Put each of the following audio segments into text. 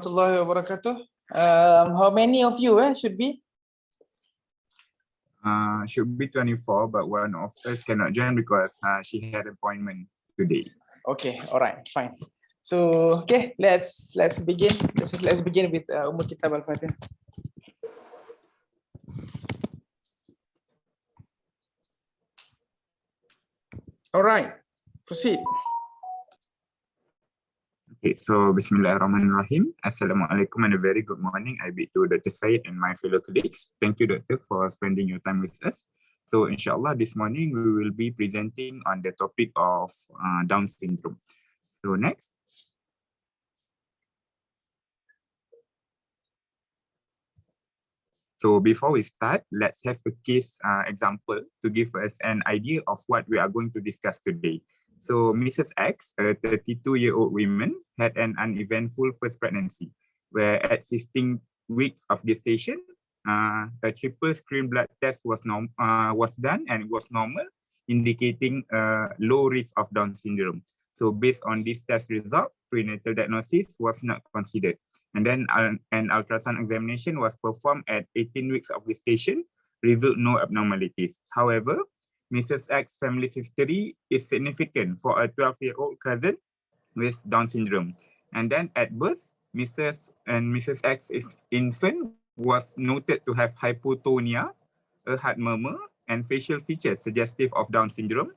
Warahmatullahi wabarakatuh. How many of you should be? Should be 24, but one of us cannot join because she had appointment today. Okay, all right, fine. So okay, let's begin. Let's begin with Ummul Kitab Al-Fatihah. All right, proceed. Okay, so Bismillahirrahmanirrahim. Assalamualaikum and a very good morning. I bid to Dr. Syed and my fellow colleagues. Thank you, Doctor, for spending your time with us. So inshallah, this morning we will be presenting on the topic of Down syndrome. So next. So before we start, let's have a case example to give us an idea of what we are going to discuss today. So Mrs. X, a 32-year-old woman, had an uneventful first pregnancy, where at 16 weeks of gestation, a triple screen blood test was done and it was normal, indicating a low risk of Down syndrome. So based on this test result, prenatal diagnosis was not considered. And then an ultrasound examination was performed at 18 weeks of gestation, revealed no abnormalities. However, Mrs. X's family history is significant for a 12-year-old cousin with Down syndrome. And then at birth, Mrs. X's infant was noted to have hypotonia, a heart murmur, and facial features suggestive of Down syndrome,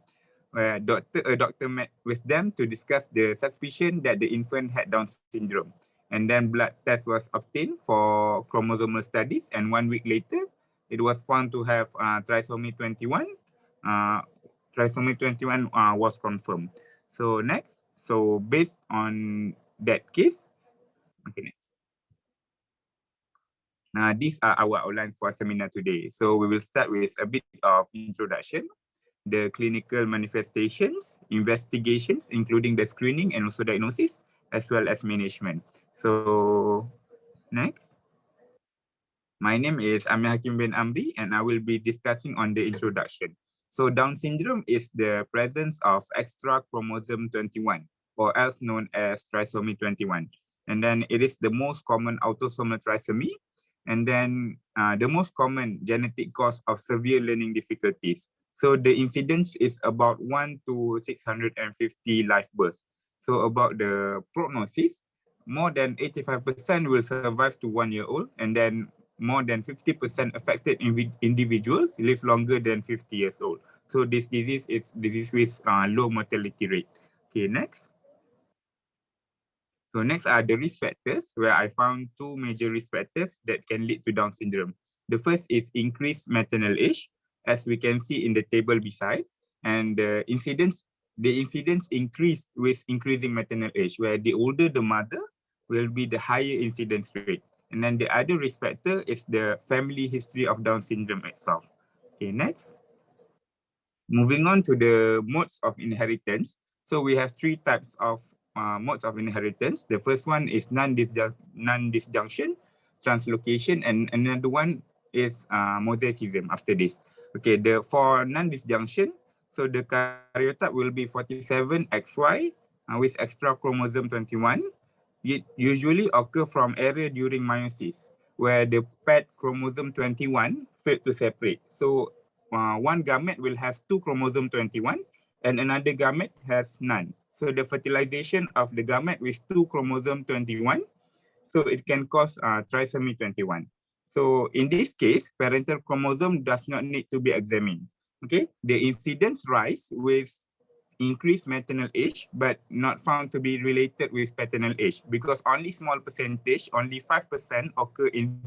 where a doctor met with them to discuss the suspicion that the infant had Down syndrome. And then blood test was obtained for chromosomal studies, and 1 week later, it was found to have trisomy 21. Trisomy 21 was confirmed. So next, so based on that case, okay, next. These are our outlines for seminar today. So we will start with a bit of introduction, the clinical manifestations, investigations, including the screening and also diagnosis, as well as management. So next. My name is Amir Hakim bin Amri, and I will be discussing on the introduction. So Down syndrome is the presence of extra chromosome 21, or else known as trisomy 21. And then it is the most common autosomal trisomy, and then the most common genetic cause of severe learning difficulties. So the incidence is about 1 to 650 live births. So about the prognosis, more than 85% will survive to 1 year old, and then more than 50% affected individuals live longer than 50 years old. So this disease is disease with low mortality rate. Okay, next. So next are the risk factors, where I found two major risk factors that can lead to Down syndrome. The first is increased maternal age, as we can see in the table beside, and the incidence increased with increasing maternal age, where the older the mother will be the higher incidence rate. And then the other risk factor is the family history of Down syndrome itself. Okay, next. Moving on to the modes of inheritance. So we have three types of modes of inheritance. The first one is non-disjunction, translocation, and another one is mosaicism after this. Okay, for non-disjunction, so the karyotype will be 47XY with extra chromosome 21. It usually occur from error during meiosis, where the paired chromosome 21 failed to separate. So one gamete will have 2 chromosome 21 and another gamete has none. So the fertilization of the gamete with 2 chromosome 21, so it can cause trisomy 21. So in this case, parental chromosome does not need to be examined. Okay, the incidence rise with increased maternal age, but not found to be related with paternal age, because only small percentage, only 5% occur in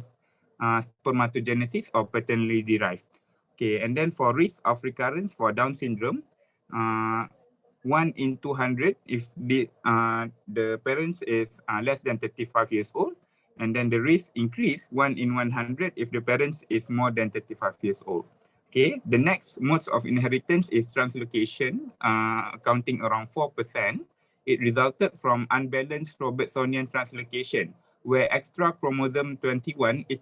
spermatogenesis or paternally derived. Okay, and then for risk of recurrence for Down syndrome, 1 in 200 if the parents is less than 35 years old, and then the risk increase 1 in 100 if the parents is more than 35 years old. Okay, the next modes of inheritance is translocation, accounting around 4%. It resulted from unbalanced Robertsonian translocation, where extra chromosome 21 is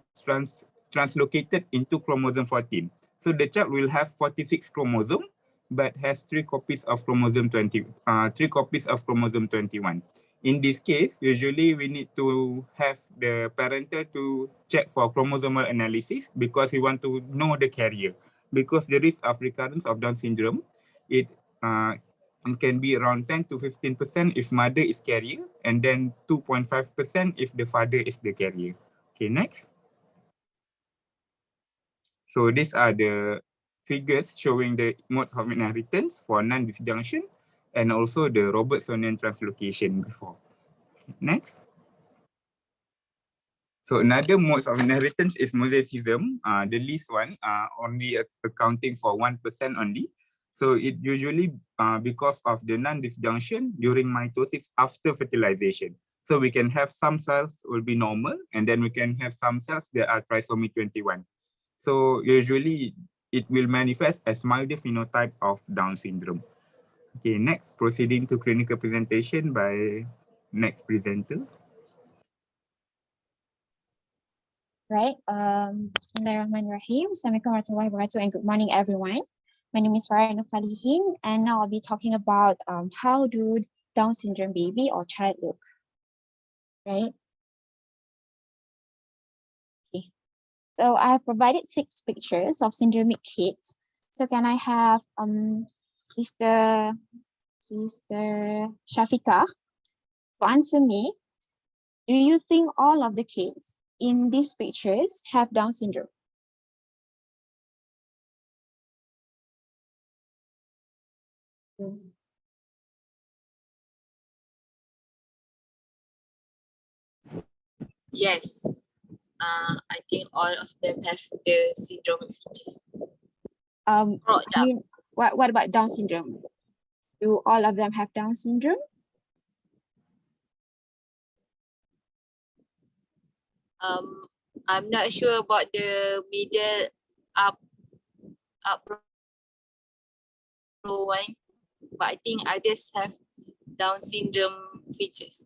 translocated into chromosome 14. So the child will have 46 chromosome, but has 3 copies of chromosome 21. In this case, usually we need to have the parental to check for chromosomal analysis because we want to know the carrier. Because the risk of recurrence of Down syndrome, it can be around 10 to 15% if mother is carrier, and then 2.5% if the father is the carrier. Okay, next. So these are the figures showing the modes of inheritance for non-disjunction and also the Robertsonian translocation before. Next. So another modes of inheritance is mosaicism. The least one, only accounting for 1% only. So it usually because of the non-disjunction during mitosis after fertilization. So we can have some cells will be normal, and then we can have some cells that are trisomy 21. So usually it will manifest as milder phenotype of Down syndrome. Okay, next, proceeding to clinical presentation by next presenter. Right. Bismillahirrahmanirrahim. Assalamualaikum warahmatullahi wabarakatuh, and good morning, everyone. My name is Farah Falihin, and now I'll be talking about how do Down syndrome baby or child look. Right. Okay. So I have provided 6 pictures of syndromic kids. So can I have Sister Shafika to answer me? Do you think all of the kids in these pictures have Down syndrome? Yes, I think all of them have the syndrome features. I mean, what about Down syndrome? Do all of them have Down syndrome? I'm not sure about the middle up row one, but I think others have Down syndrome features.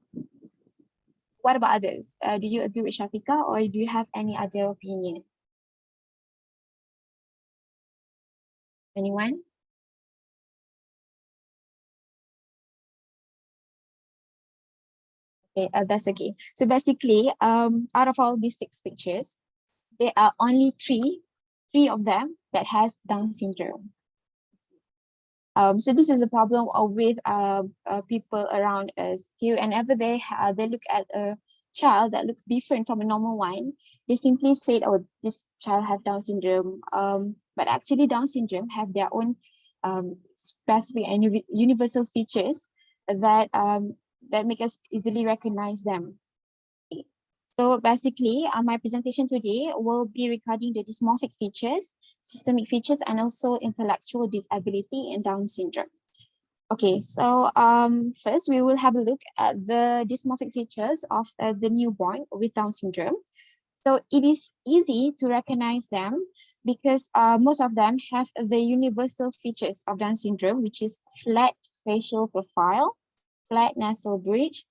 What about others? Do you agree with Shafika, or do you have any other opinion? Anyone? Okay, that's okay. So basically, out of all these 6 pictures, there are only three of them that has Down syndrome. So this is the problem with people around us. Whenever they look at a child that looks different from a normal one, they simply say, "Oh, this child have Down syndrome." But actually, Down syndrome have their own specific and universal features that that make us easily recognize them. Okay. So basically, my presentation today will be regarding the dysmorphic features, systemic features, and also intellectual disability in Down syndrome. Okay, so first we will have a look at the dysmorphic features of the newborn with Down syndrome. So it is easy to recognize them because most of them have the universal features of Down syndrome, which is flat facial profile, flat nasal bridge,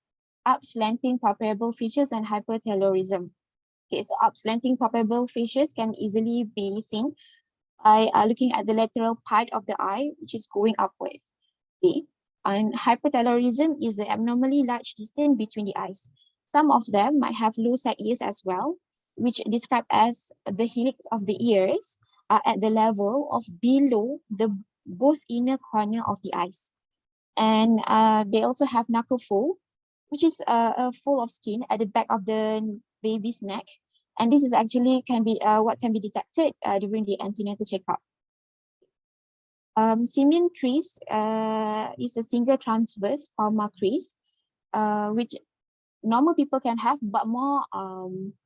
up-slanting palpebral features, and hypertelorism. Okay, so up-slanting palpebral features can easily be seen by looking at the lateral part of the eye, which is going upward. Okay, and hypertelorism is the abnormally large distance between the eyes. Some of them might have low side ears as well, which described as the helix of the ears are at the level of below the both inner corner of the eyes. And they also have knuckle fold, which is a fold of skin at the back of the baby's neck. And this is actually what can be detected during the antenatal checkup. Simian crease is a single transverse palmar crease, which normal people can have, but more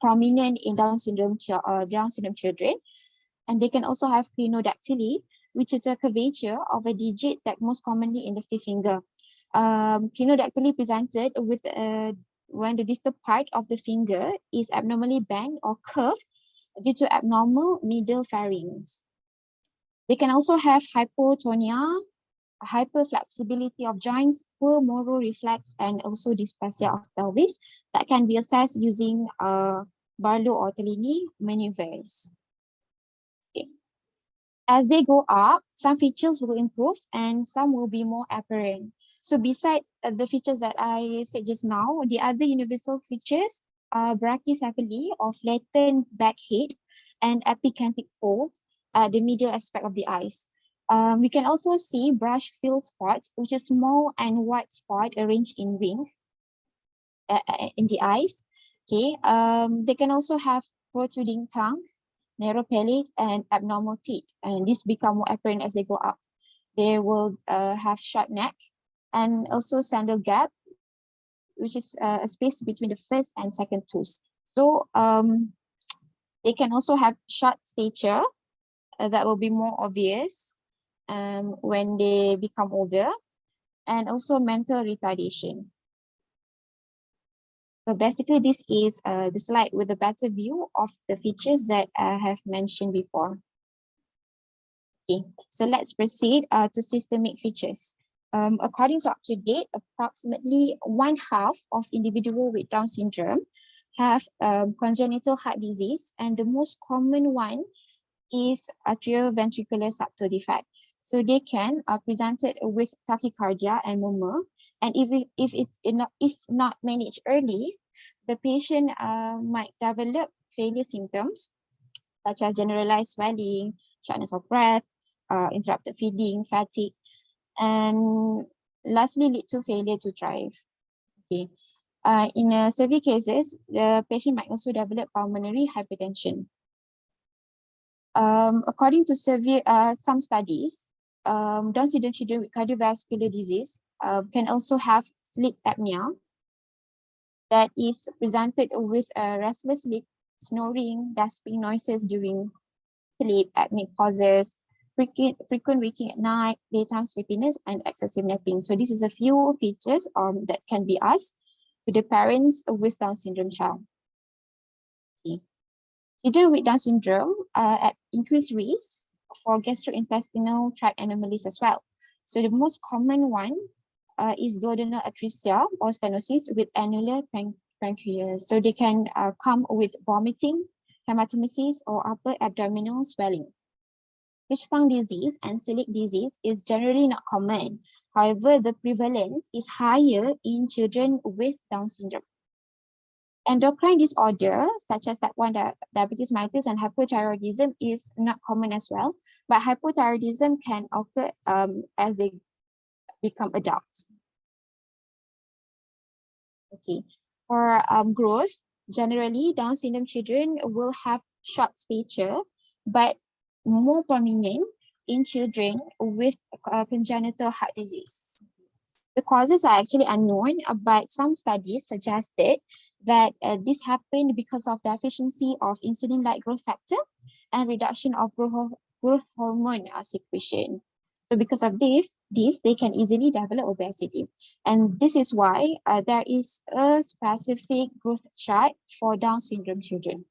prominent in Down syndrome children. And they can also have clinodactyly, which is a curvature of a digit that most commonly in the 5th finger. Clinodactyly presented with when the distal part of the finger is abnormally bent or curved due to abnormal middle pharynx. They can also have hypotonia, hyperflexibility of joints, poor motor reflex, and also dysplasia of pelvis that can be assessed using Barlow or Tellini maneuvers. Okay. As they grow up, some features will improve and some will be more apparent. So beside the features that I said just now, the other universal features are brachycephaly or flattened back head and epicanthid folds at the medial aspect of the eyes. We can also see brush field spots, which is small and white spot arranged in ring in the eyes. Okay, they can also have protruding tongue, narrow palate, and abnormal teeth, and this become more apparent as they grow up. They will have short neck and also sandal gap, which is a space between the first and second tooth. So they can also have short stature that will be more obvious when they become older, and also mental retardation. So basically, this is the slide with a better view of the features that I have mentioned before. Okay, so let's proceed to systemic features. According to UpToDate, approximately 1/2 of individuals with Down syndrome have congenital heart disease, and the most common one is atrioventricular septal defect. So they can presented with tachycardia and murmur, and if it's not managed early, the patient might develop failure symptoms such as generalized swelling, shortness of breath, interrupted feeding, fatigue, and lastly lead to failure to drive. Okay. In severe cases, the patient might also develop pulmonary hypertension. According to some studies, Down syndrome children with cardiovascular disease can also have sleep apnea that is presented with restless sleep, snoring, gasping noises during sleep, apneic pauses, frequent waking at night, daytime sleepiness, and excessive napping. So this is a few features that can be asked to the parents with Down syndrome child. Okay. Children with Down syndrome are at increased risk for gastrointestinal tract anomalies as well. So the most common one is duodenal atresia or stenosis with annular pancreas. So they can come with vomiting, hematemesis, or upper abdominal swelling. Fishpond disease and celiac disease is generally not common. However, the prevalence is higher in children with Down syndrome. Endocrine disorder, such as type 1 diabetes mellitus and hypothyroidism, is not common as well, but hypothyroidism can occur as they become adults. Okay, for growth, generally Down syndrome children will have short stature, but more prominent in children with congenital heart disease. The causes are actually unknown, but some studies suggested that this happened because of deficiency of insulin-like growth factor and reduction of growth hormone secretion. So because of this, they can easily develop obesity. And this is why there is a specific growth chart for Down syndrome children.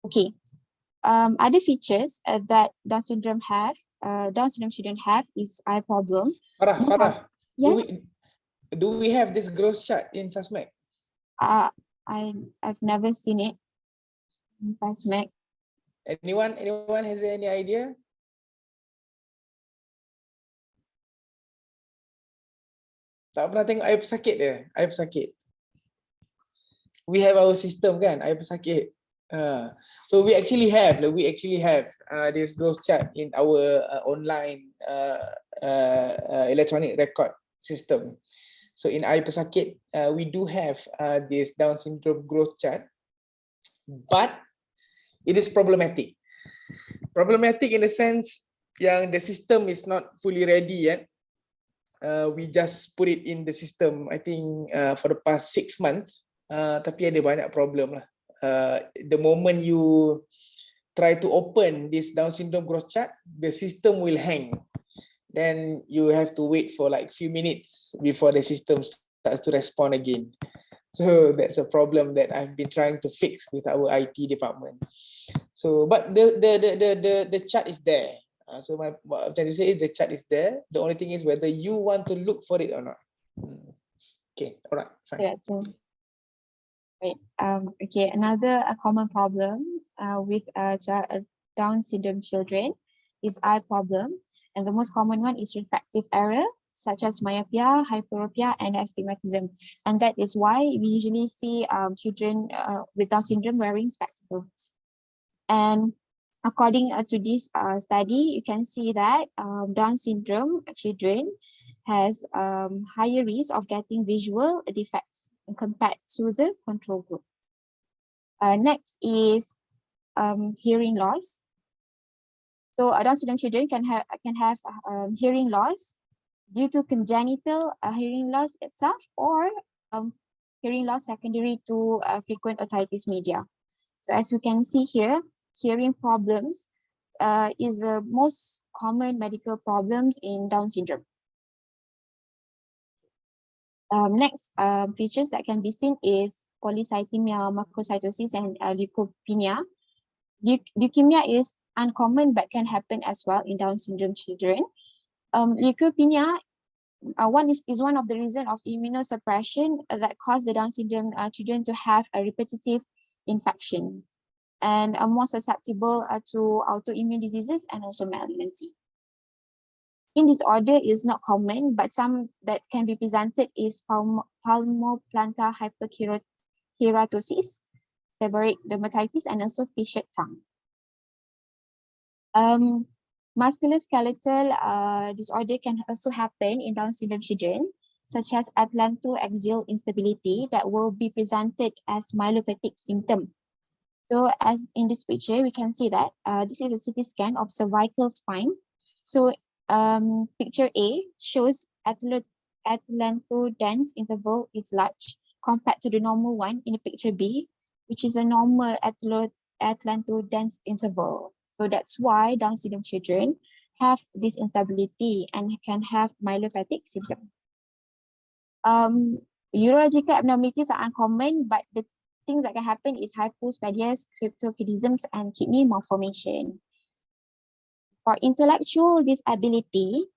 Okay, other features that Down syndrome children have is eye problem. Farah, Yes. Do we have this growth chart in SASMAC? I've never seen it in SASMAC. Anyone has any idea? Tak pernah tengok air pesakit dia, air pesakit. We have our system kan, air pesakit. So we actually have this growth chart in our online electronic record system. So in air pesakit, we do have this Down syndrome growth chart, but it is problematic. Problematic in the sense yang the system is not fully ready yet. We just put it in the system, I think for the past 6 months, tapi ada banyak problem lah. The moment you try to open this Down syndrome growth chart, the system will hang. Then you have to wait for like few minutes before the system starts to respond again. So that's a problem that I've been trying to fix with our IT department. So, but the chart is there. So what I'm trying to say is the chart is there. The only thing is whether you want to look for it or not. Okay, all right, fine. Yeah, right. Okay, another common problem with Down syndrome children is eye problem, and the most common one is refractive error, such as myopia, hyperopia, and astigmatism. And that is why we usually see children with Down syndrome wearing spectacles. And according to this study, you can see that Down syndrome children has higher risk of getting visual defects compared to the control group. Next is hearing loss. So Down syndrome children can have hearing loss due to congenital hearing loss itself, or hearing loss secondary to frequent otitis media. So as you can see here, hearing problems is the most common medical problems in Down syndrome. Next features that can be seen is polycythemia, macrocytosis, and leukopenia. Leukemia is uncommon but can happen as well in Down syndrome children. Leukopenia is one of the reasons of immunosuppression that cause the Down syndrome children to have a repetitive infection and are more susceptible to autoimmune diseases and also malignancy. Skin disorder is not common, but some that can be presented is palmoplantar hyperkeratosis, seborrheic dermatitis, and also fissured tongue. Musculoskeletal disorder can also happen in Down syndrome children, such as atlantoaxial instability that will be presented as myelopathic symptom. So as in this picture, we can see that this is a CT scan of cervical spine. So picture A shows atlantodense interval is large compared to the normal one in the picture B, which is a normal atlantodense interval. So that's why Down syndrome children have this instability and can have myelopathic symptom. Urological abnormalities are uncommon, but the things that can happen is hypospadias, cryptorchidisms, and kidney malformation. For intellectual disability,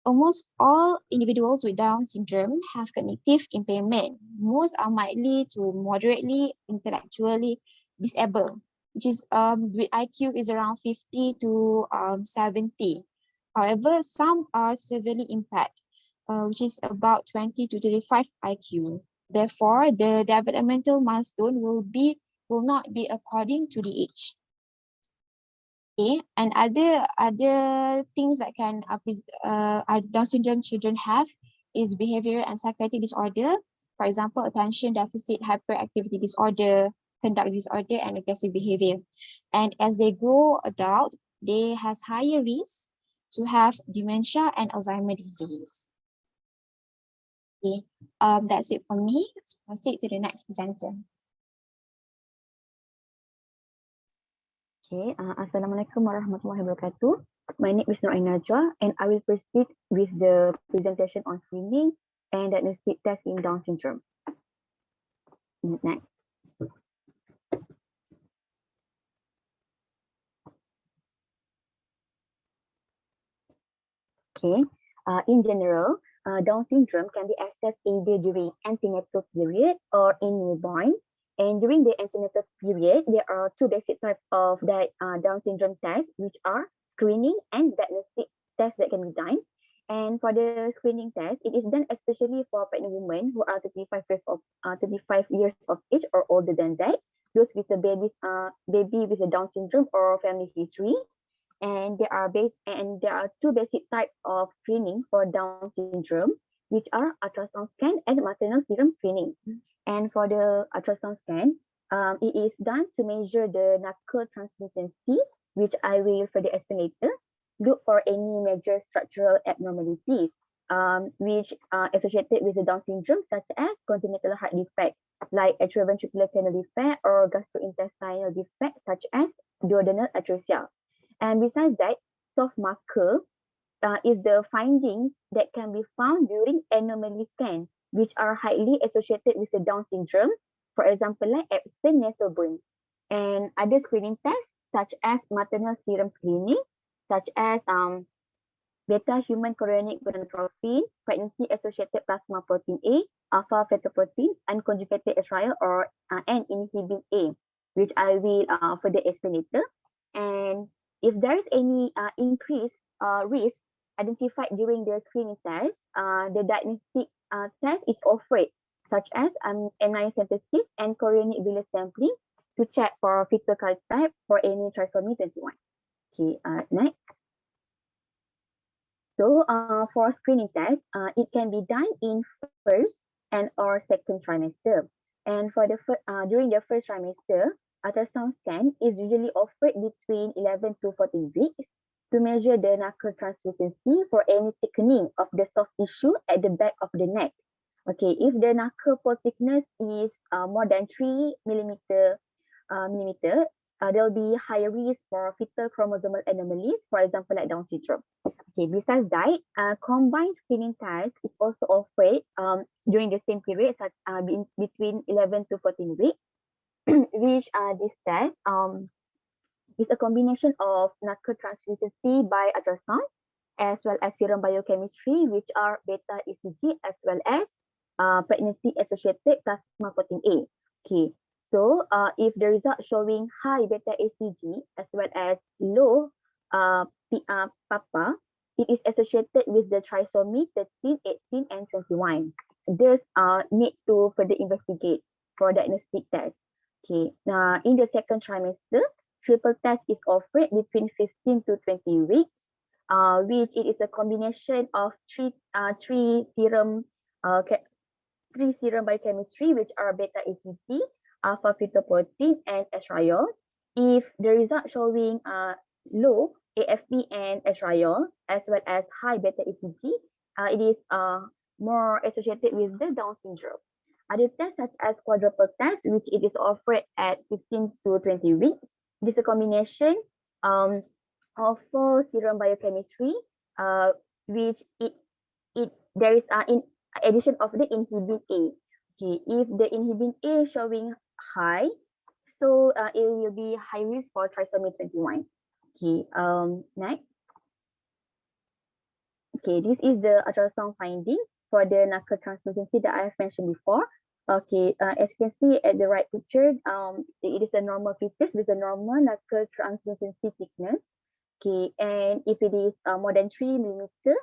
almost all individuals with Down syndrome have cognitive impairment. Most are mildly to moderately intellectually disabled, which is with IQ is around 50 to 70. However, some are severely impaired, which is about 20 to 35 IQ. Therefore, the developmental milestone will not be according to the age. Okay, and other things that can Down syndrome children have is behavioral and psychiatric disorder. For example, attention deficit hyperactivity disorder, conduct disorder, and aggressive behavior. And as they grow adult, they has higher risk to have dementia and Alzheimer's disease. Okay, that's it from me. Let's proceed to the next presenter. Okay, Assalamualaikum warahmatullahi wabarakatuh. My name is Nur Najwa, and I will proceed with the presentation on screening and diagnostic test in Down syndrome. Next. Okay, in general, Down syndrome can be assessed either during antenatal period or in newborn. And during the antenatal period, there are two basic types of Down syndrome tests, which are screening and diagnostic tests that can be done. And for the screening test, it is done especially for pregnant women who are 35 years of age or older than that, those with a baby with a Down syndrome or family history. And there are two basic types of screening for Down syndrome, which are ultrasound scan and maternal serum screening. And for the ultrasound scan, it is done to measure the knuckle translucency, which I will further explain later. Look for any major structural abnormalities, which are associated with the Down syndrome, such as congenital heart defect, like atrioventricular canal defect, or gastrointestinal defect, such as duodenal atresia. And besides that, soft marker is the findings that can be found during anomaly scan, which are highly associated with the Down syndrome, for example, like absent nasal bone. And other screening tests, such as maternal serum screening, such as beta human chorionic gonadotropin, pregnancy-associated plasma protein A, alpha fetoprotein, unconjugated Israel, or and inhibin A, which I will further explain later. And if there is any increased risk identified during the screening test, the diagnostic test is offered, such as M9 synthesis and chorionic villus sampling to check for fetal type for any trisomy 21. Okay, next. So for screening test, it can be done in first and or second trimester. And for the during the first trimester, ultrasound scan is usually offered between 11 to 14 weeks to measure the knuckle translucency for any thickening of the soft tissue at the back of the neck. Okay, if the knuckle pole thickness is more than 3 millimeter, there will be higher risk for fetal chromosomal anomalies, for example, like Down syndrome. Okay, besides that, combined screening test is also offered during the same period, between 11 to 14 weeks, which this test is a combination of knuckle translucency by ultrasound, as well as serum biochemistry, which are beta ECG, as well as pregnancy-associated plasma protein A. Okay, so if the result showing high beta ECG as well as low PAPA, it is associated with the trisomy 13, 18, and 21. This need to further investigate for diagnostic test. Okay, now in the second trimester, triple test is offered between 15 to 20 weeks, which it is a combination of three serum biochemistry, which are beta ECG, alpha fetoprotein, and estriol. If the result showing low AFP and estriol, as well as high beta ECG, it is more associated with the Down syndrome. Other tests such as quadruple test, which it is offered at 15 to 20 weeks. It is a combination of 4 serum biochemistry, which there is in addition of the inhibin A. Okay, if the inhibin A showing high, so it will be high risk for trisomy 21. Okay, next. Okay, this is the ultrasound finding for the knuckle translucency that I have mentioned before. Okay, as you can see at the right picture, it is a normal fetus with a normal knuckle translucency thickness. Okay, and if it is more than 3 millimeter,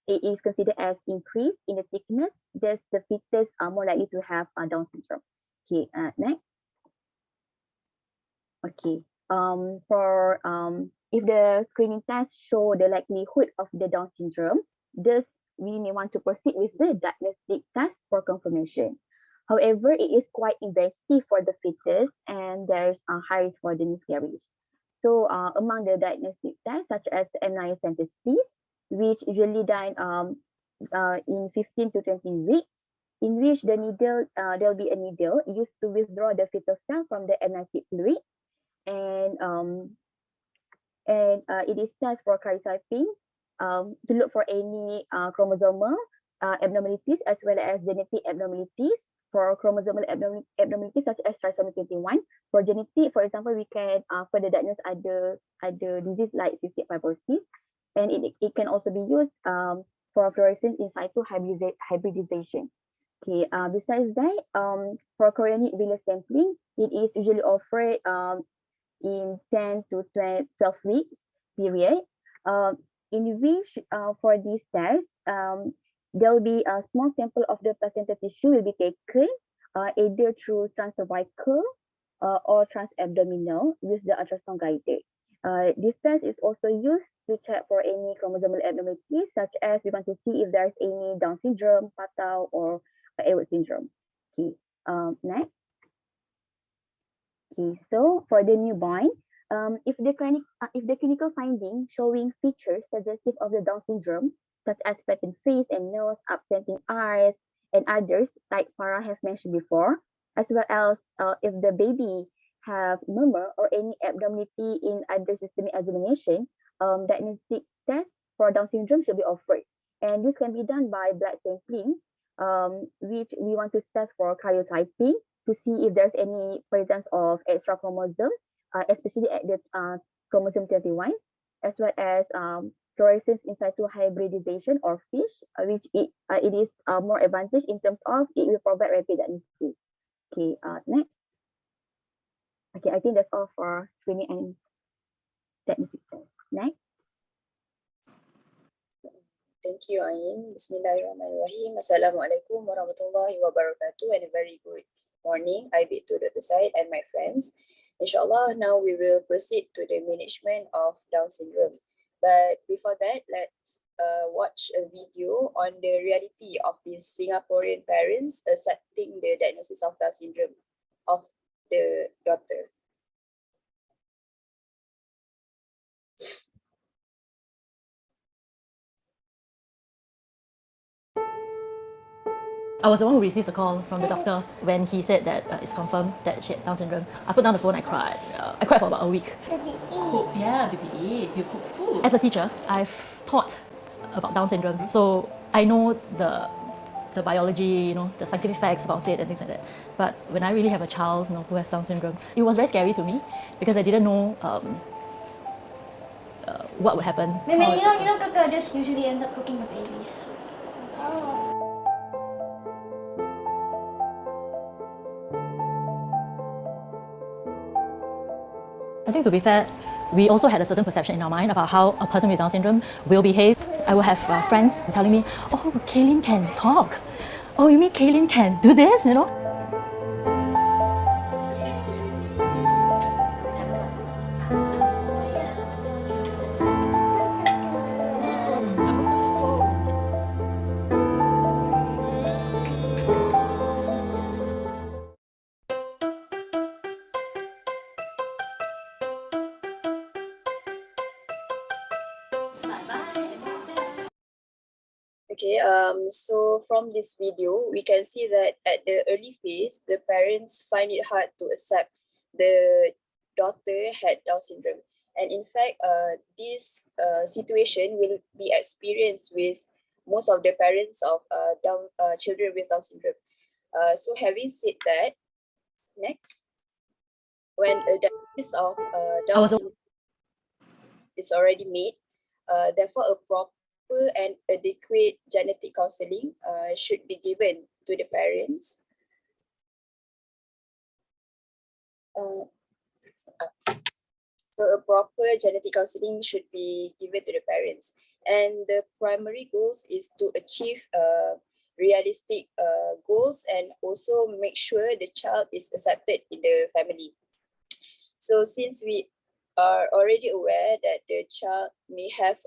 it is considered as increase in the thickness. Thus, the fetus are more likely to have Down syndrome. Okay, next. Okay, if the screening test show the likelihood of the Down syndrome, thus we may want to proceed with the diagnostic test for confirmation. However, it is quite invasive for the fetus and there's a high risk for the miscarriage. So among the diagnostic tests such as M9 synthesis, which usually done in 15 to 20 weeks, in which the needle, there will be a needle used to withdraw the fetal cell from the amniotic fluid, and it is test for karyotyping to look for any chromosomal abnormalities as well as genetic abnormalities. For chromosomal abnormalities such as trisomy 21, for genetic, for example, we can further diagnose other disease like cystic fibrosis, and it can also be used for fluorescence in situ hybridization. Okay, besides that, for chorionic villus sampling, it is usually offered in 10 to 12 weeks period, in which for this test, there will be a small sample of the placenta tissue will be taken either through transcervical or transabdominal with the ultrasound guided. This test is also used to check for any chromosomal abnormalities, such as we want to see if there's any Down syndrome, Patau, or Edwards syndrome. Okay, next. Okay, so for the newborn, if the clinical finding showing features suggestive of the Down syndrome, such as flattened face and nose, absenting eyes, and others, like Farah has mentioned before, as well as if the baby have murmur or any abnormality in other systemic examination, diagnostic test for Down syndrome should be offered. And this can be done by blood sampling, which we want to test for karyotyping to see if there's any presence of extra chromosome, especially at the chromosome 21, as well as fluorescence in situ hybridization or FISH, which it is more advantage in terms of it will provide rapid diagnosis. Okay, next. Okay, I think that's all for screening and diagnostic test. Next. Thank you, Ain. Bismillahirrahmanirrahim. Assalamualaikum warahmatullahi wabarakatuh, and a very good morning. I bid to Dr. Syed and my friends. Inshallah, now we will proceed to the management of Down syndrome. But before that, let's watch a video on the reality of these Singaporean parents accepting the diagnosis of Down syndrome of the daughter. I was the one who received the call from the doctor when he said that it's confirmed that she had Down syndrome. I put down the phone, I cried. I cried for about a week. Yeah, PBS, you cook food. As a teacher, I've taught about Down syndrome, so I know the biology, the scientific facts about it and things like that. But when I really have a child, who has Down syndrome, it was very scary to me because I didn't know what would happen. Maybe you know, Kaka just usually ends up cooking the babies. I think to be fair, we also had a certain perception in our mind about how a person with Down syndrome will behave. I will have friends telling me, oh, Kaylin can talk. Oh, you mean Kaylin can do this, Okay, so from this video, we can see that at the early phase, the parents find it hard to accept the daughter had Down syndrome. And in fact, this situation will be experienced with most of the parents of children with Down syndrome. So having said that, next, when a diagnosis of Down syndrome is already made, therefore a proper and adequate genetic counseling should be given to the parents. So a proper genetic counseling should be given to the parents. And the primary goals is to achieve realistic goals and also make sure the child is accepted in the family. So since we are already aware that the child may have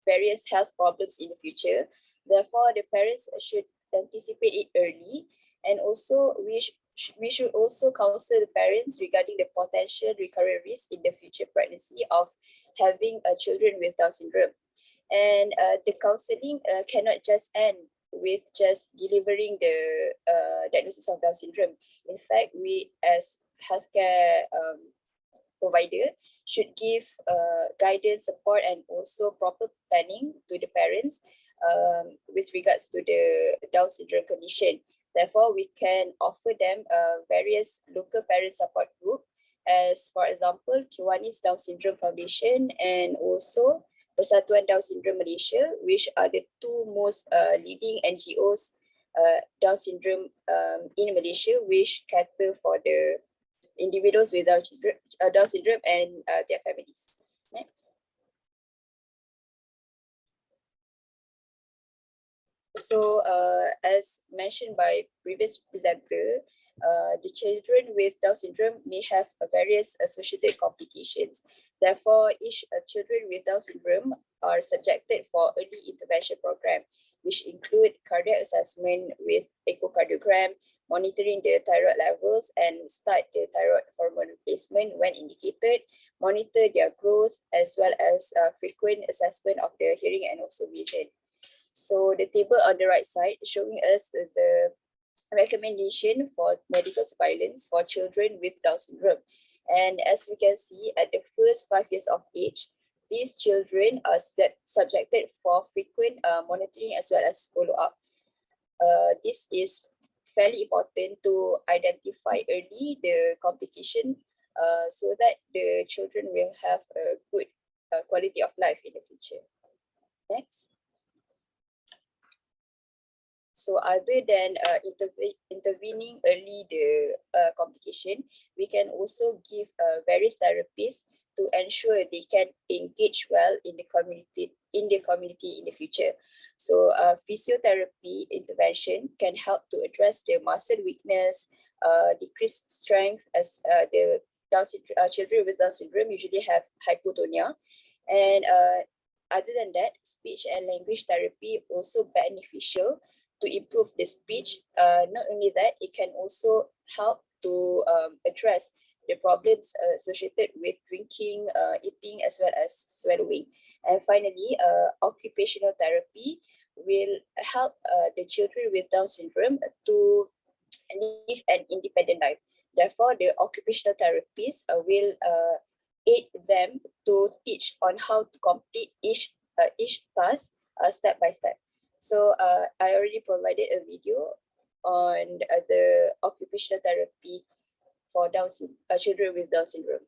various health problems in the future, therefore the parents should anticipate it early, and also we should also counsel the parents regarding the potential recurrent risk in the future pregnancy of having children with Down syndrome. And the counseling cannot just end with just delivering the diagnosis of Down syndrome. In fact, we as healthcare provider should give guidance, support, and also proper planning to the parents with regards to the Down syndrome condition. Therefore, we can offer them various local parent support group, as for example, Kiwani's Down Syndrome Foundation and also Persatuan Down Syndrome Malaysia, which are the two most leading NGOs Down syndrome in Malaysia, which cater for the individuals with Down syndrome and their families. Next. So as mentioned by previous presenter, the children with Down syndrome may have various associated complications. Therefore, each children with Down syndrome are subjected for early intervention program, which include cardiac assessment with echocardiogram, monitoring the thyroid levels, and start the thyroid hormone replacement when indicated, monitor their growth, as well as frequent assessment of their hearing and also vision. So the table on the right side showing us the recommendation for medical surveillance for children with Down syndrome. And as we can see, at the first 5 years of age, these children are subjected for frequent monitoring as well as follow-up. This is fairly important to identify early the complication so that the children will have a good quality of life in the future. Next. So other than intervening early the complication, we can also give various therapies to ensure they can engage well in the community in the future. So physiotherapy intervention can help to address the muscle weakness, decreased strength, as the children with Down syndrome usually have hypotonia. And other than that, speech and language therapy also beneficial to improve the speech. Not only that, it can also help to address the problems associated with drinking, eating, as well as swallowing. And finally, occupational therapy will help the children with Down syndrome to live an independent life. Therefore, the occupational therapists will aid them to teach on how to complete each task step by step. So I already provided a video on the occupational therapy for children with Down syndrome.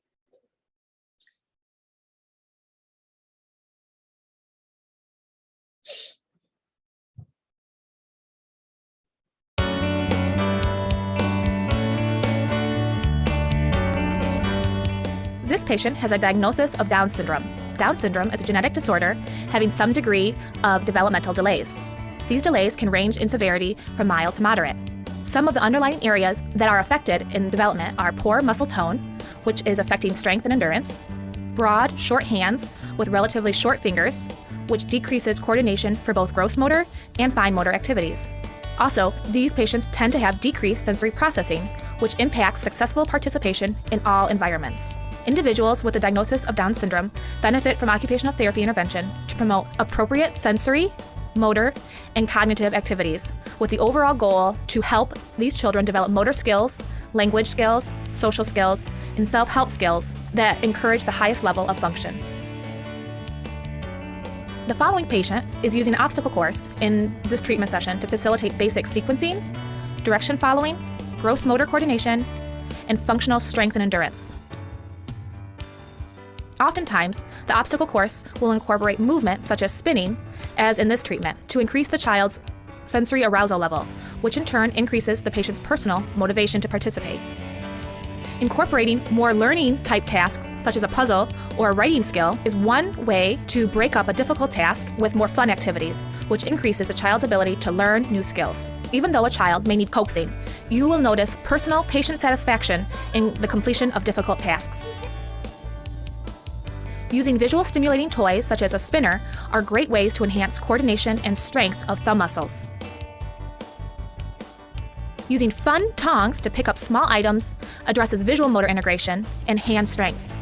This patient has a diagnosis of Down syndrome. Down syndrome is a genetic disorder having some degree of developmental delays. These delays can range in severity from mild to moderate. Some of the underlying areas that are affected in development are poor muscle tone, which is affecting strength and endurance, broad, short hands with relatively short fingers, which decreases coordination for both gross motor and fine motor activities. Also, these patients tend to have decreased sensory processing, which impacts successful participation in all environments. Individuals with the diagnosis of Down syndrome benefit from occupational therapy intervention to promote appropriate sensory, motor, and cognitive activities, with the overall goal to help these children develop motor skills, language skills, social skills, and self-help skills that encourage the highest level of function. The following patient is using an obstacle course in this treatment session to facilitate basic sequencing, direction following, gross motor coordination, and functional strength and endurance. Oftentimes, the obstacle course will incorporate movement such as spinning, as in this treatment, to increase the child's sensory arousal level, which in turn increases the patient's personal motivation to participate. Incorporating more learning type tasks, such as a puzzle or a writing skill, is one way to break up a difficult task with more fun activities, which increases the child's ability to learn new skills. Even though a child may need coaxing, you will notice personal patient satisfaction in the completion of difficult tasks. Using visual stimulating toys such as a spinner are great ways to enhance coordination and strength of thumb muscles. Using fun tongs to pick up small items addresses visual motor integration and hand strength.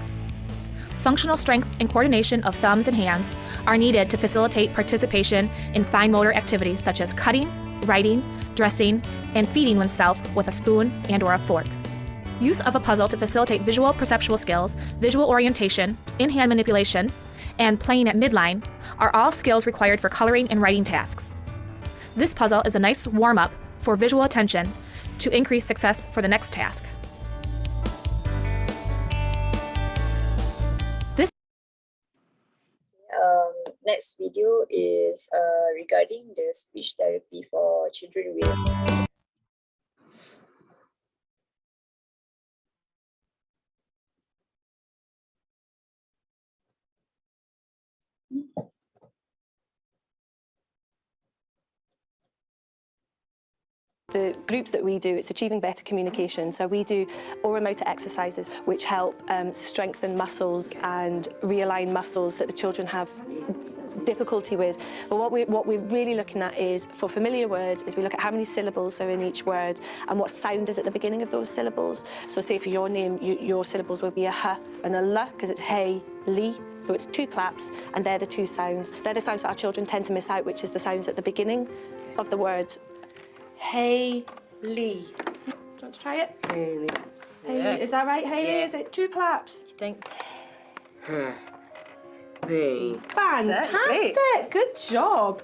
Functional strength and coordination of thumbs and hands are needed to facilitate participation in fine motor activities such as cutting, writing, dressing, and feeding oneself with a spoon and/or a fork. Use of a puzzle to facilitate visual perceptual skills, visual orientation, in-hand manipulation, and playing at midline are all skills required for coloring and writing tasks. This puzzle is a nice warm-up for visual attention to increase success for the next task. Next video is regarding the speech therapy for children with The groups that we do, it's achieving better communication. So we do oromotor exercises which help strengthen muscles and realign muscles that the children have difficulty with. But what we're really looking at is, for familiar words, is we look at how many syllables are in each word and what sound is at the beginning of those syllables. So say for your name, your syllables will be a h and a l, because it's hey, lee. So it's two claps, and they're the two sounds. They're the sounds that our children tend to miss out, which is the sounds at the beginning of the words. Hey, lee. Do you want to try it? Hey, lee. Hey, Yeah. is that right? Hey, Yeah. is it two claps? You think? Fantastic! Good job.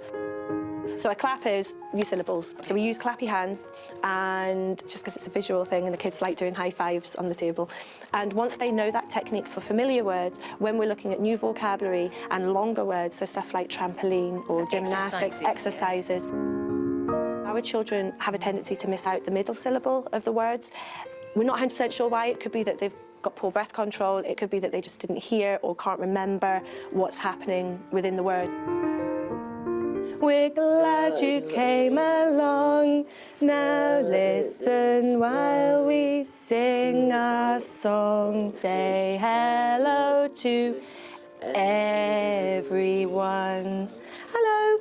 So a clap is new syllables. So we use clappy hands, and just because it's a visual thing and the kids like doing high fives on the table. And once they know that technique for familiar words, when we're looking at new vocabulary and longer words, so stuff like trampoline or gymnastics, exercises, our children have a tendency to miss out the middle syllable of the words. We're not 100% sure why. It could be that they've got poor breath control. It could be that they just didn't hear or can't remember what's happening within the word. We're glad you came along. Now listen while we sing our song. Say hello to everyone. Hello.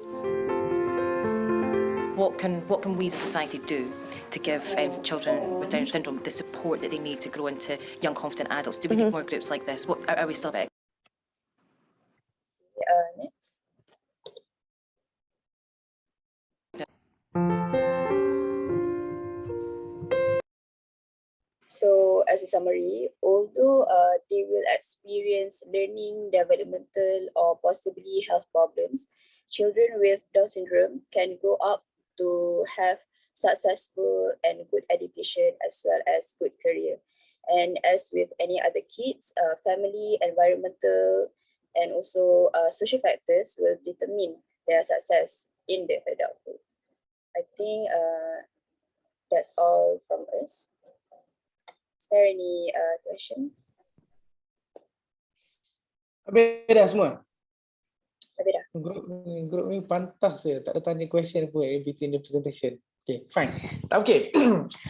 What can we as a society do to give children with Down syndrome the support that they need to grow into young, confident adults? Do we need more groups like this? What are we still about? Next. So, as a summary, although they will experience learning, developmental, or possibly health problems, children with Down syndrome can grow up to have successful and good education as well as good career. And as with any other kids, family, environmental, and also social factors will determine their success in their adulthood. I think that's all from us. Is there any question? Habis dah semua? Habis dah. Grup ni pantas je, tak ada tanya question pun in between the presentation. Okay, fine. Okay,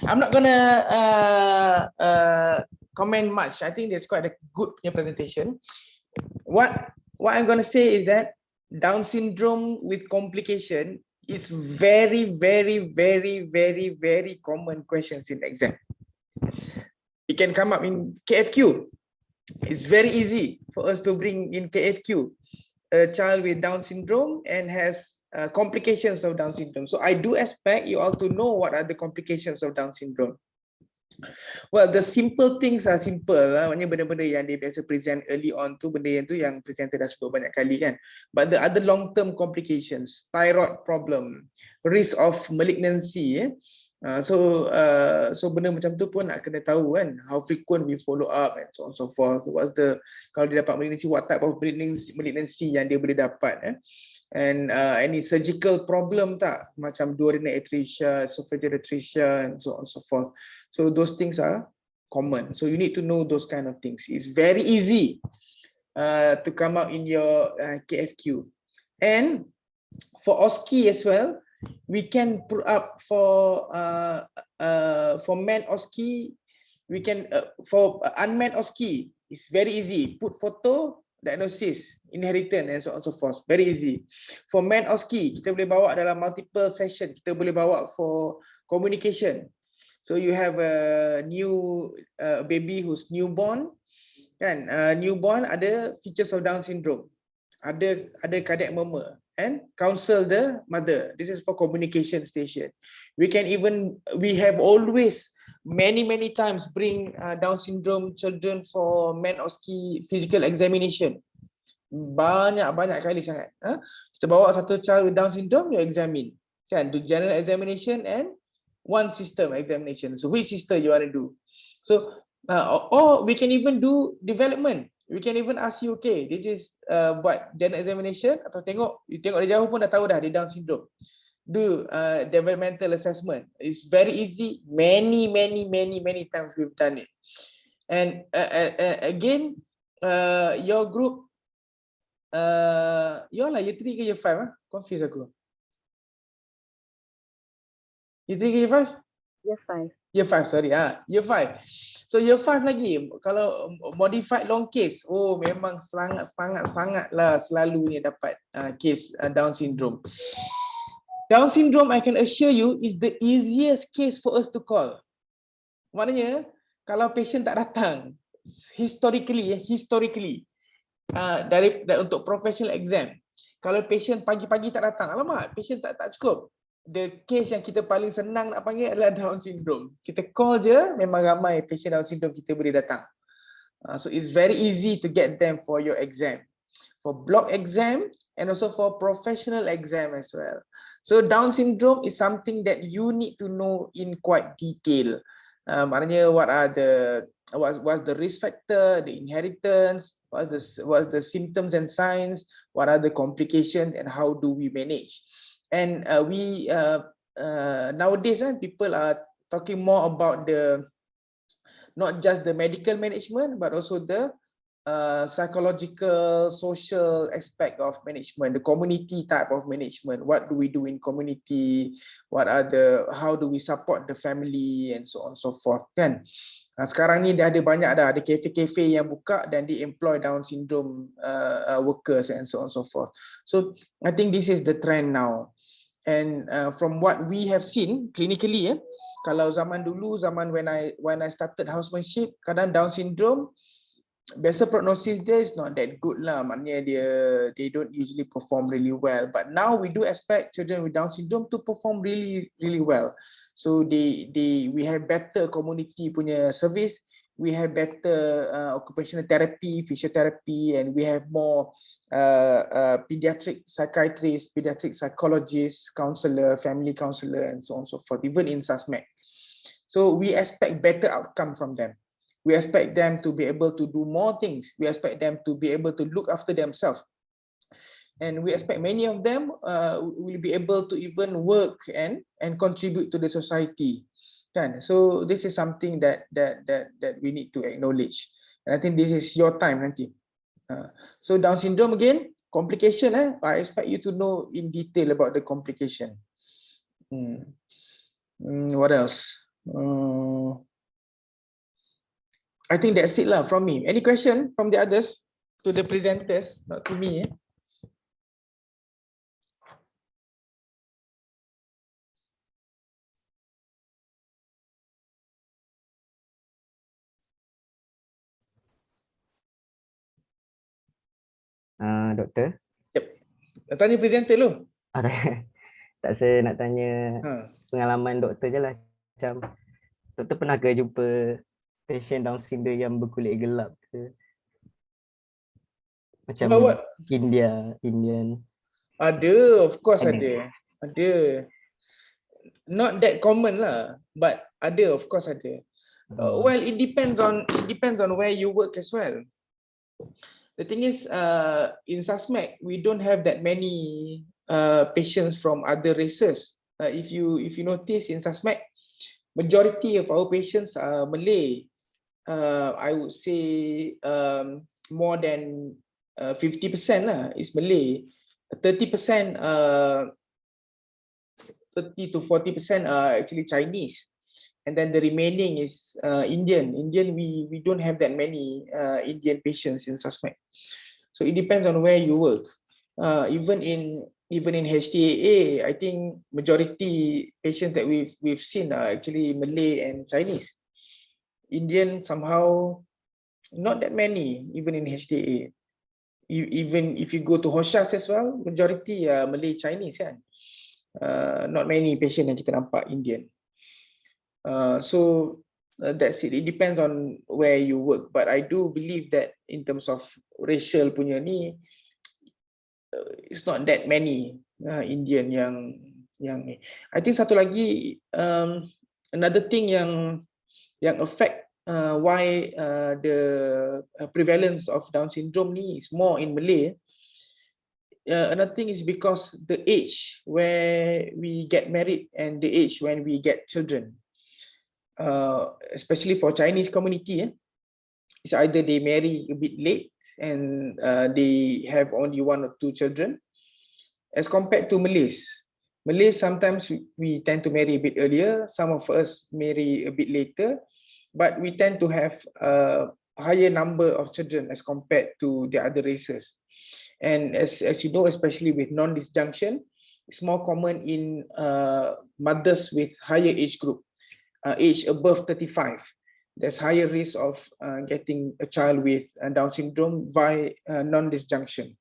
I'm not gonna comment much. I think that's quite a good presentation. What I'm gonna say is that Down syndrome with complication is very common questions in exam. It can come up in KFQ. It's very easy for us to bring in KFQ a child with Down syndrome and has complications of Down syndrome. So I do expect you all to know what are the complications of Down syndrome. Well, the simple things are simple lah. Maknanya benda-benda yang dia biasa present early on tu, benda yang tu yang presenter dah sebut banyak kali kan. But the other long-term complications, thyroid problem, risk of malignancy. So benda macam tu pun nak kena tahu kan, how frequent we follow up and so on so forth. What's the, kalau dia dapat malignancy, what type of malignancy yang dia boleh dapat and any surgical problem tak, macam duodenal atresia, esophageal atresia and so on so forth. So those things are common, so you need to know those kind of things. It's very easy to come out in your KFQ. And for OSCE as well, we can put up for men OSCE, we can for unmet OSCE, it's very easy. Put photo, diagnosis, inheritance and so on so forth. Very easy. For men OSCE, kita boleh bawa dalam multiple session. Kita boleh bawa for communication. So you have a new baby who's newborn, kan? Newborn ada features of Down syndrome, ada cardiac murmur, and counsel the mother. This is for communication station. We have always many times bring Down syndrome children for men OSCE physical examination. Banyak kali sangat. Kita bawa satu child with Down syndrome, you examine, kan? Do general examination and one system examination. So which system you want to do? So or we can even do development. We can even ask you, okay, this is buat general examination atau you tengok dari jauh pun dah tahu dah dia Down syndrome. Do developmental assessment. It's very easy. Many times we've done it. And again, your group, you all lah year 3 ke year 5? Confuse aku. Year 3 ke year 5? Year 5. Year 5, sorry. Year 5. So year 5 lagi, kalau modified long case, oh memang sangat lah selalunya dapat case Down syndrome. Down syndrome, I can assure you, is the easiest case for us to call. Maknanya, kalau patient tak datang, historically, untuk professional exam, kalau patient pagi-pagi tak datang, alamak, patient tak cukup. The case yang kita paling senang nak panggil adalah Down syndrome. Kita call je, memang ramai patient Down syndrome kita boleh datang. So it's very easy to get them for your exam, for block exam and also for professional exam as well. So Down syndrome is something that you need to know in quite detail. Maknanya what's the risk factor, the inheritance, what's the symptoms and signs, what are the complications, and how do we manage. And nowadays people are talking more about the not just the medical management, but also the psychological, social aspect of management, the community type of management. What do we do in community? How do we support the family and so on and so forth, kan? Sekarang ni dah ada banyak dah, ada kafe-kafe yang buka dan di employ Down syndrome workers and so on and so forth. So I think this is the trend now. And from what we have seen clinically, kalau zaman dulu, zaman when I started housemanship, kadang Down syndrome, biasa prognosis dia is not that good lah. Maknanya they don't usually perform really well. But now we do expect children with Down syndrome to perform really well. So we have better community punya service. We have better occupational therapy, physiotherapy, and we have more pediatric psychiatrists, pediatric psychologists, counselor, family counselor, and so on and so forth, even in SASMEC. So we expect better outcome from them. We expect them to be able to do more things. We expect them to be able to look after themselves. And we expect many of them will be able to even work and contribute to the society. So this is something that we need to acknowledge. And I think this is your time nanti. So Down syndrome again, complication. I expect you to know in detail about the complication. What else? I think that's it lah from me. Any question from the others to the presenters, not to me? Doktor? Yep. Tanya presenter lu. Tak, saya nak tanya pengalaman doktor je lah. Macam doktor pernah ke jumpa pasien Down syndrome yang berkulit gelap ke? Macam Indian. Ada, of course ada. Not that common lah, but ada, of course ada. Well, it depends on where you work as well. The thing is, in SASMEC, we don't have that many patients from other races. If you notice in SASMEC, majority of our patients are Malay. I would say more than 50% lah is Malay. 30%, 30 to 40% are actually Chinese. And then the remaining is Indian. We don't have that many Indian patients in SASMEC. So it depends on where you work. Even in HTAA, I think majority patients that we've seen are actually Malay and Chinese. Indian somehow not that many, even in HTAA. Even if you go to Hoshas as well, majority are Malay, Chinese kan. Not many patients yang kita nampak Indian. So that's it. It depends on where you work. But I do believe that in terms of racial punya ni, it's not that many Indian yang ni. I think satu lagi, another thing yang affect why the prevalence of Down syndrome ni is more in Malay. Another thing is because the age where we get married and the age when we get children. Especially for Chinese community, it's either they marry a bit late and they have only 1 or 2 children, as compared to Malays. Malays sometimes we tend to marry a bit earlier. Some of us marry a bit later, but we tend to have a higher number of children as compared to the other races. And as you know, especially with non-disjunction, it's more common in mothers with higher age group. Age above 35, there's higher risk of getting a child with Down syndrome by non-disjunction.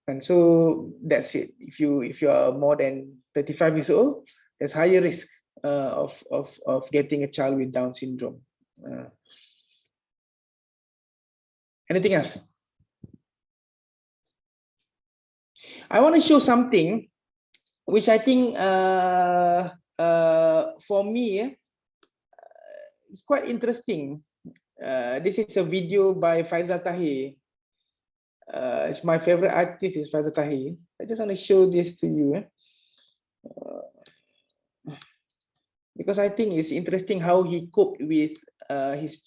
And so that's it. If you are more than 35 years old, there's higher risk of getting a child with Down syndrome. Anything else? I want to show something which I think for me, it's quite interesting. This is a video by Faizal Tahir. It's my favorite artist is Faizal Tahir. I just want to show this to you. Because I think it's interesting how he coped with his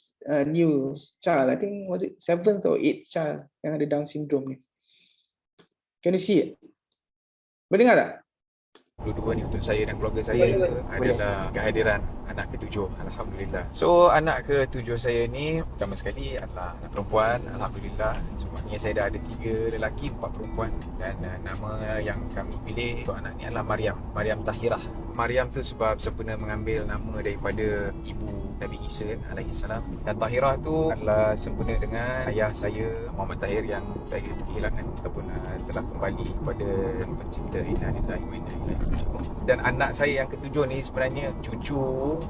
new child. I think was it 7th or 8th child yang ada Down syndrome ni. Can you see it? Boleh dengar tak? Dua-dua ni untuk saya dan keluarga saya adalah kehadiran anak ke-7. Alhamdulillah. So anak ke-7 saya ni pertama sekali adalah anak perempuan. Alhamdulillah. So maknanya saya dah ada 3 lelaki, 4 perempuan. Dan nama yang kami pilih untuk anak ni adalah Maryam. Maryam Tahirah. Maryam tu sebab sempena mengambil nama daripada ibu Nabi Isa alaihi salam. Dan Tahirah tu adalah sempena dengan ayah saya Muhammad Tahir yang saya kehilangan ataupun telah kembali kepada pencipta. Inna lillahi wa inna ilaihi raji'un. Dan anak saya yang ke-7 ni sebenarnya cucu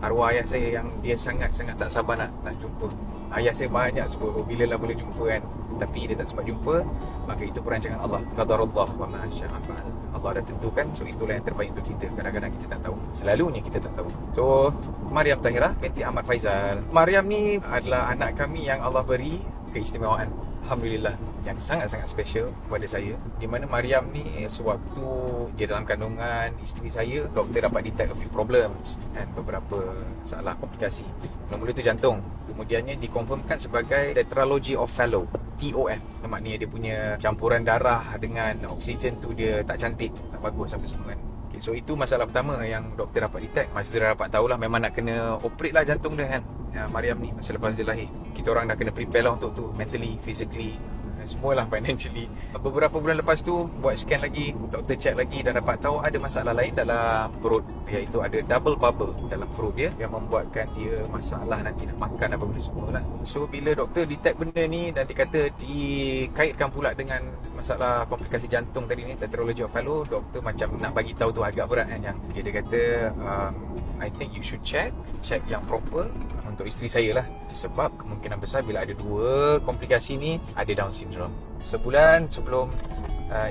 arwah ayah saya yang dia sangat-sangat tak sabar nak jumpa. Ayah saya banyak sebut bila lah boleh jumpa kan, tapi dia tak sempat jumpa. Maka itu perancangan Allah. Qadarullah wa ma syaa fa'al. Allah dah tentukan, so itulah yang terbaik untuk kita. Kadang-kadang kita tak tahu, selalunya kita tak tahu. So Maryam Tahirah binti Ahmad Faizal. Maryam ni adalah anak kami yang Allah beri keistimewaan, alhamdulillah, yang sangat-sangat special kepada saya. Di mana Maryam ni sewaktu dia dalam kandungan isteri saya, doktor dapat detect a few problems dan beberapa masalah komplikasi. Mula-mula tu jantung, kemudiannya dikonfirmkan sebagai tetralogy of fallow, TOF. Maknanya dia punya campuran darah dengan oksigen tu dia tak cantik, tak bagus apa semua kan. Okay, so itu masalah pertama yang doktor dapat detect. Masa dia dapat tahulah memang nak kena operate lah jantung dia kan, Maryam ni masa lepas dia lahir. Kita orang dah kena prepare lah untuk tu, mentally, physically, semualah, financially. Beberapa bulan lepas tu buat scan lagi, doktor check lagi dan dapat tahu ada masalah lain dalam perut, iaitu ada double bubble dalam perut dia yang membuatkan dia masalah nanti nak makan apa benda semua lah. So bila doktor detect benda ni dan dia kata dikaitkan pula dengan masalah komplikasi jantung tadi ni, tetralogy of fallow, doktor macam nak bagi tahu tu agak berat kan. Dia kata I think you should check yang proper untuk isteri saya lah, sebab kemungkinan besar bila ada 2 komplikasi ni ada Down syndrome. Sebulan sebelum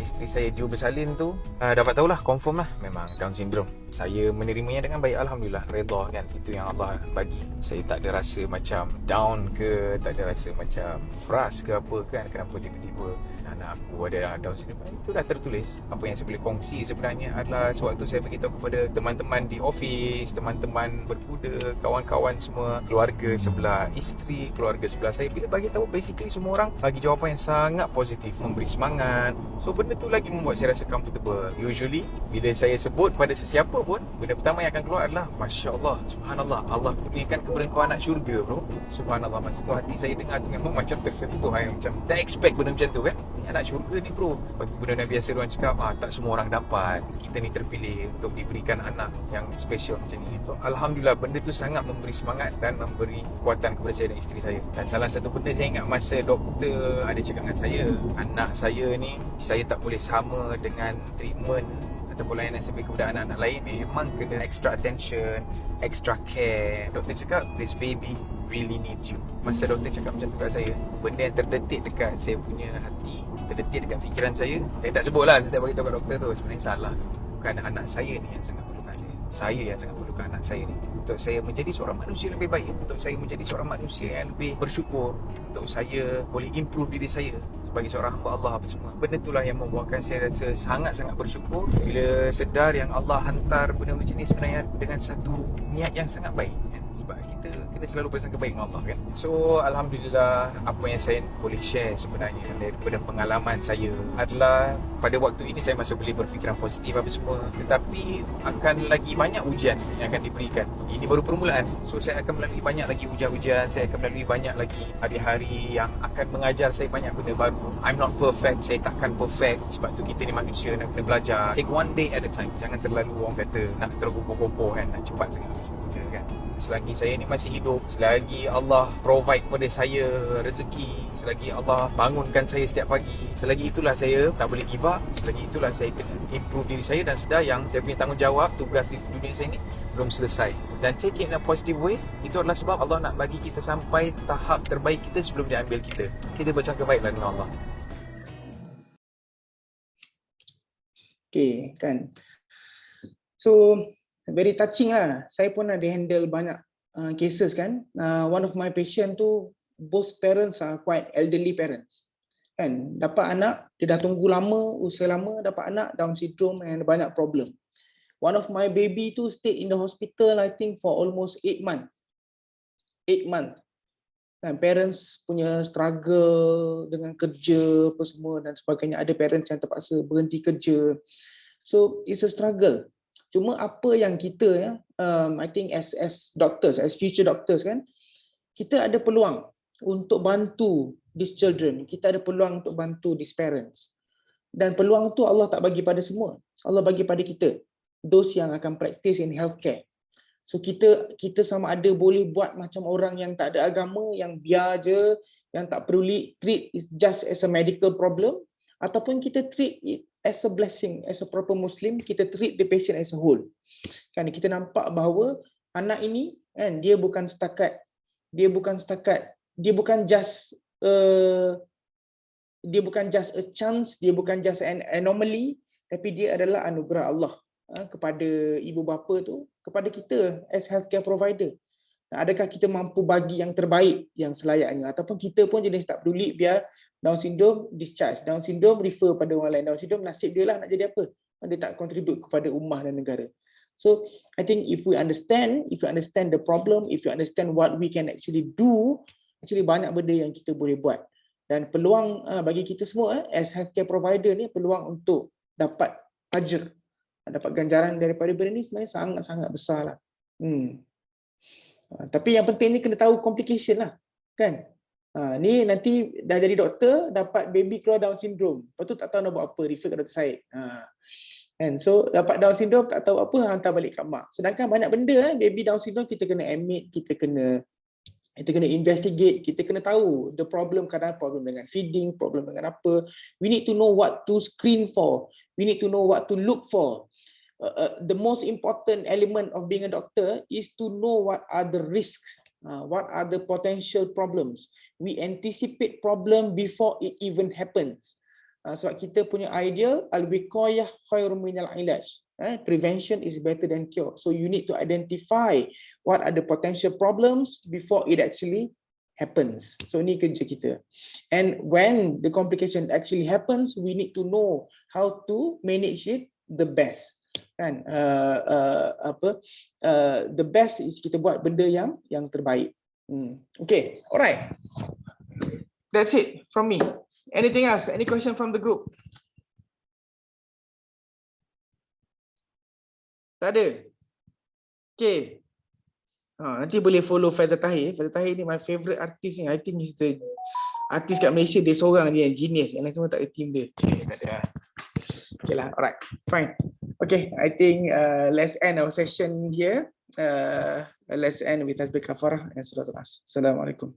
isteri saya due bersalin tu, dapat tahulah, confirm lah memang Down syndrome. Saya menerimanya dengan baik, alhamdulillah, redha kan. Itu yang Allah bagi. Saya tak ada rasa macam down ke, tak ada rasa macam frust ke apa kan, kenapa tiba-tiba anak aku ada Down syndrome. Itu dah tertulis. Apa yang saya boleh kongsi sebenarnya adalah sewaktu saya beritahu kepada teman-teman di office, teman-teman berkuda, kawan-kawan semua, keluarga sebelah isteri, keluarga sebelah saya, bila bagi tahu, basically semua orang bagi jawapan yang sangat positif, memberi semangat. So benda tu lagi membuat saya rasa comfortable. Usually bila saya sebut pada sesiapa pun, benda pertama yang akan keluar adalah Masya Allah, Subhanallah, Allah kurniakan kepada kau anak syurga bro. Subhanallah, masa tu hati saya dengar tu memang macam tersentuh, macam tak expect benda macam tu kan. Ni anak syurga ni bro. Waktu benda yang biasa diorang cakap, tak semua orang dapat, kita ni terpilih untuk diberikan anak yang special macam ni. So, alhamdulillah, benda tu sangat memberi semangat dan memberi kekuatan kepada saya dan isteri saya. Dan salah satu benda saya ingat masa doktor ada cakap dengan saya, anak saya ni saya tak boleh sama dengan treatment ataupun layanan sampai kepada anak-anak lain, memang kena extra attention, extra care. Doktor cakap, this baby really needs you. Masa doktor cakap macam tu kat saya, benda yang terdetik dekat saya punya hati, terdetik dekat fikiran saya tak sebut lah, saya tak beritahu kat doktor tu. Sebenarnya salah tu, bukan anak saya ni yang sangat perlukan saya yang sangat perlukan anak saya ni, untuk saya menjadi seorang manusia yang lebih baik, untuk saya menjadi seorang manusia yang lebih bersyukur, untuk saya boleh improve diri saya sebagai seorang hamba Allah apa semua. Benda itulah yang membuatkan saya rasa sangat-sangat bersyukur bila sedar yang Allah hantar benda macam ni sebenarnya dengan satu niat yang sangat baik kan? Sebab kita kena selalu bersangka baik dengan Allah kan. So alhamdulillah, apa yang saya boleh share sebenarnya daripada pengalaman saya adalah pada waktu ini saya masih boleh berfikiran positif apa semua, tetapi akan lagi banyak ujian yang akan diberikan. Ini baru permulaan. So saya akan melalui banyak lagi ujian-ujian, saya akan melalui banyak lagi hari-hari yang akan mengajar saya banyak benda baru. I'm not perfect, saya takkan perfect, sebab tu kita ni manusia, nak kena belajar. Take one day at a time. Jangan terlalu orang kata nak tergopoh-gopoh kan, nak cepat sangat macam kan. Selagi saya ni masih hidup, selagi Allah provide kepada saya rezeki, selagi Allah bangunkan saya setiap pagi, selagi itulah saya tak boleh give up, selagi itulah saya kena improve diri saya dan sedar yang saya punya tanggungjawab, tugas di dunia saya ni belum selesai. Dan take it in a positive way, itu adalah sebab Allah nak bagi kita sampai tahap terbaik kita sebelum dia ambil kita. Kita bersangka baiklah dengan Allah. Okay kan. So very touching lah. Saya pun ada handle banyak cases kan. One of my patient tu, both parents are quite elderly parents kan. Dapat anak, dia dah tunggu lama, usia lama, dapat anak, Down syndrome and banyak problem. One of my baby tu stayed in the hospital I think for almost 8 months. 8 months. Kan, parents punya struggle dengan kerja apa semua dan sebagainya. Ada parents yang terpaksa berhenti kerja. So it's a struggle. Cuma apa yang kita I think as doctors, as future doctors kan, kita ada peluang untuk bantu these children. Kita ada peluang untuk bantu these parents. Dan peluang tu Allah tak bagi pada semua. Allah bagi pada kita, those yang akan practice in healthcare. So kita sama ada boleh buat macam orang yang tak ada agama, yang biar je, yang tak perlu treat it just as a medical problem, ataupun kita treat it as a blessing, as a proper Muslim, kita treat the patient as a whole. Kan kita nampak bahawa anak ini kan dia bukan just a chance, dia bukan just an anomaly, tapi dia adalah anugerah Allah kepada ibu bapa tu, kepada kita as healthcare provider. Adakah kita mampu bagi yang terbaik, yang selayaknya, ataupun kita pun jenis tak peduli, biar Down syndrome discharge, Down syndrome refer pada orang lain, Down syndrome nasib dia lah nak jadi apa, dia tak contribute kepada ummah dan negara. So I think if you understand the problem, if you understand what we can actually do, actually banyak benda yang kita boleh buat. Dan peluang bagi kita semua as healthcare provider ni, peluang untuk dapat ajr, dapat ganjaran daripada benda ni sebenarnya sangat-sangat besar lah. Tapi yang penting ni kena tahu complication lah kan. Ni nanti dah jadi doktor, dapat baby keluar Down syndrome, lepas tu tak tahu nak buat apa, refer ke Dr. Syed. And so dapat Down syndrome tak tahu apa, hantar balik kat mak. Sedangkan banyak benda baby Down syndrome kita kena admit, kita kena investigate, kita kena tahu the problem, kadang problem dengan feeding, problem dengan apa. We need to know what to screen for. We need to know what to look for. The most important element of being a doctor is to know what are the risks, what are the potential problems. We anticipate problem before it even happens. Sebab kita punya ideal, al-wiqayah khairun minal ilaj. Prevention is better than cure. So you need to identify what are the potential problems before it actually happens. So ni kerja kita. And when the complication actually happens, we need to know how to manage it the best. Kan the best is kita buat benda yang terbaik. Okay, alright. That's it from me. Anything else? Any question from the group? Tak ada. Okay. Nanti boleh follow Faizal Tahir. Faizal Tahir ni my favourite artist ni. I think he's the artist kat Malaysia, dia seorang dia yang genius. Yang lain semua tak ada team dia. Tak ada. Okay lah, alright, fine. Okay, I think let's end our session here. Let's end with tasbih kafarah and surah al-As. Assalamualaikum.